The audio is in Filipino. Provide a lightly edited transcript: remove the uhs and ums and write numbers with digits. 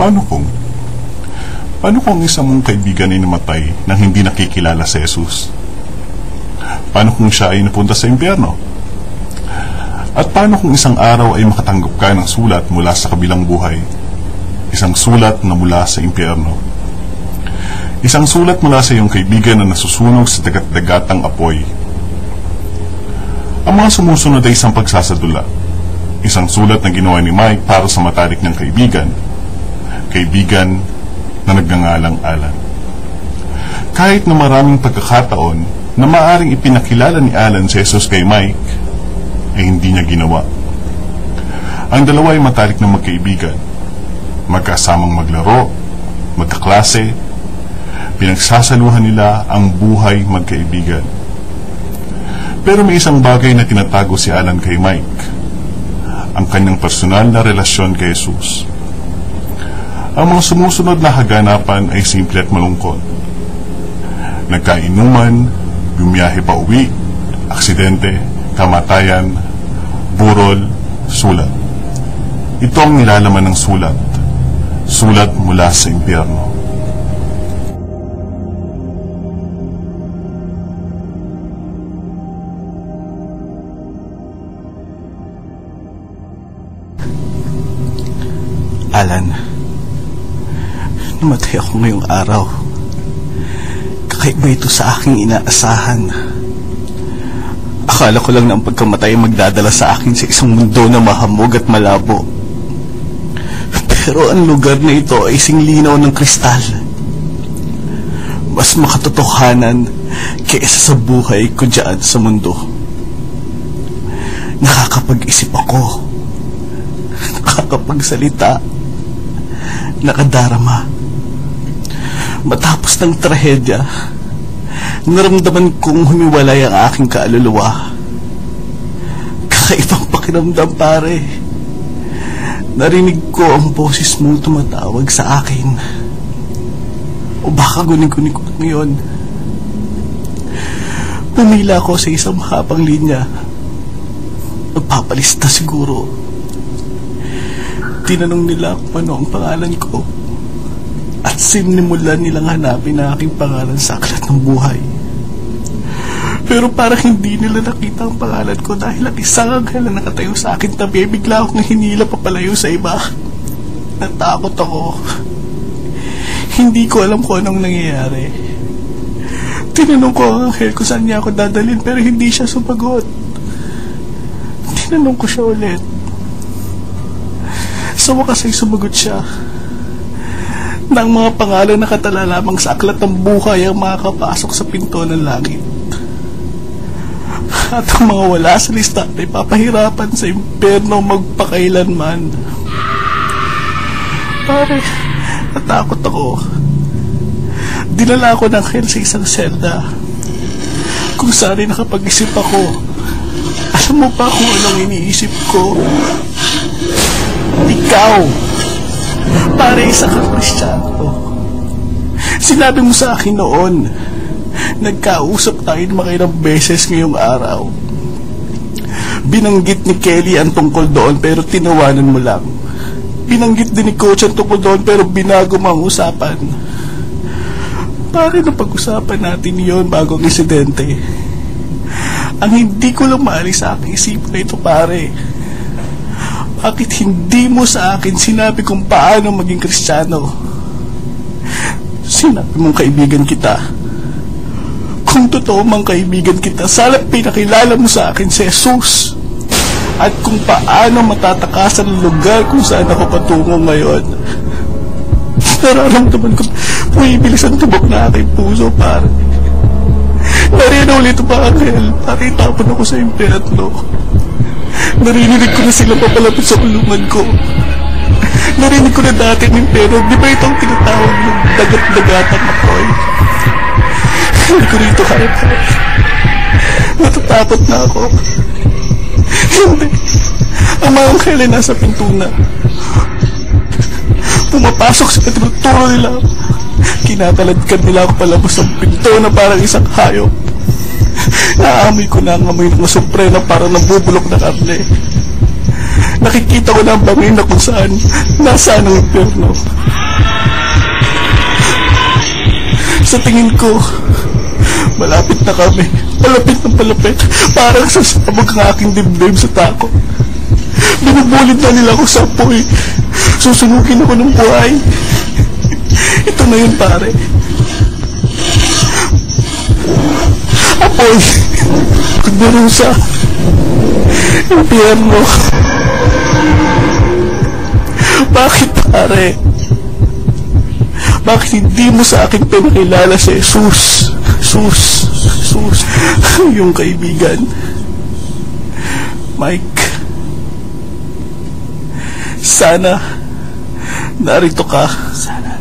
Paano kung? Paano kung isang mong kaibigan ay namatay nang hindi nakikilala si Jesus? Paano kung siya ay napunta sa impyerno? At paano kung isang araw ay makatanggap ka ng sulat mula sa kabilang buhay? Isang sulat na mula sa impyerno. Isang sulat mula sa iyong kaibigan na nasusunog sa dagat-dagatang apoy. Ang mga sumusunod ay isang pagsasadula. Isang sulat na ginawa ni Mike para sa matalik ng kaibigan. Kaibigan na nagngangalang Alan. Kahit na maraming pagkakataon na maaaring ipinakilala ni Alan si Jesus kay Mike, ay hindi niya ginawa. Ang dalawa ay matalik na magkaibigan. Magkasamang maglaro, magkaklase, pinagsasaluhan nila ang buhay magkaibigan. Pero may isang bagay na tinatago si Alan kay Mike, ang kanyang personal na relasyon kay Jesus. Ang mga sumusunod na kaganapan ay simple at malungkot. Nagkainuman, bumiyahe pa uwi, aksidente, kamatayan, burol, sulat. Ito ang nilalaman ng sulat. Sulat mula sa impyerno. Alan, namatay ako ngayong araw. Kakaiba ito sa aking inaasahan. Akala ko lang na ang pagkamatay ay magdadala sa akin sa isang mundo na mahamog at malabo. Pero ang lugar na ito ay singlinaw ng kristal. Mas makatotohanan kaysa sa buhay ko dyan sa mundo. Nakakapag-isip ako. Nakakapagsalita. Nakadarama. Matapos ng trahedya, naramdaman kong humiwalay ang aking kaluluwa. Kakaibang pakiramdam, pare. Narinig ko ang boses mo tumatawag sa akin. O baka gunig-gunig ko ngayon. Pumila ako sa isang mahabang linya. Magpapalista siguro. Tinanong nila kung ano ang pangalan ko. At sinimulan nilang hanapin na aking pangalan sa aklat ng buhay. Pero parang hindi nila nakita ang pangalan ko dahil ang isang anghel na nakatayo sa akin tabi, bigla akong hinila papalayo sa iba. Natakot ako. Hindi ko alam kung anong nangyayari. Tinanong ko ang anghel kung saan niya ako dadalhin, pero hindi siya sumagot. Tinanong ko siya ulit. Sa wakas ay sumagot siya. Na ang mga pangalan na katala lamang sa aklat ng buhay ang makakapasok sa pinto ng langit. At ang mga wala sa lista ay papahirapan sa impyerno magpakailanman. Pare, natakot ako. Dinala ako ng anghel sa isang selda kung saan ay nakapag-isip ako. Alam mo pa kung anong iniisip ko? Ikaw, pare, isa kang Kristiyano. Sinabi mo sa akin noon, nagkausap tayo makailang beses ngayong araw. Binanggit ni Kelly ang tungkol doon pero tinawanan mo lang. Binanggit din ni Coach ang tungkol doon pero binago mo ang usapan. Pare, napag-usapan natin yon bago ang insidente. Ang hindi ko lang maalis sa aking isip na ito, pare. Bakit hindi mo sa akin sinabi kung paano maging Kristiyano? Sinabi mong kaibigan kita. Kung totoo mang kaibigan kita, sana pinakilala mo sa akin si Jesus. At kung paano matatakasan ang lugar kung saan ako patungo ngayon. Nararamdaman ko, bumibilis ang tubok na aking puso, pare. Narina ulit ang anghel, pare, itapon ako sa impyerno. Narinig ko na sila papalapit sa kulungan ko. Narinig ko na dati ng impyerno, di ba itong tinatawag ng dagat-dagatang apoy? Hindi ko rito kaya. Natatakot na ako. Hindi. Ang mga anghel ay nasa pinto na. Pumapasok sa tinuturo nila. Kinataladkad nila ako palabas ng pinto na parang isang hayop. Naamoy ko na ang amoy ng supre na parang nabubulok na karne. Nakikita ko na ang bangin na kung saan nasaan ang impyerno. Sa tingin ko, malapit na kami. Palapit ng palapit. Parang sasabog ang aking dibdib sa takot. Binubulid na nila ako sa apoy. Susunugin ako ng buhay. Ito na yun, pare. Apoy. Kagbarusa. Impyerno. Bakit, pare? Bakit hindi mo sa akin pinakilala si Jesus? Jesus. Yung kaibigan. Mike. Sana narito ka. Sana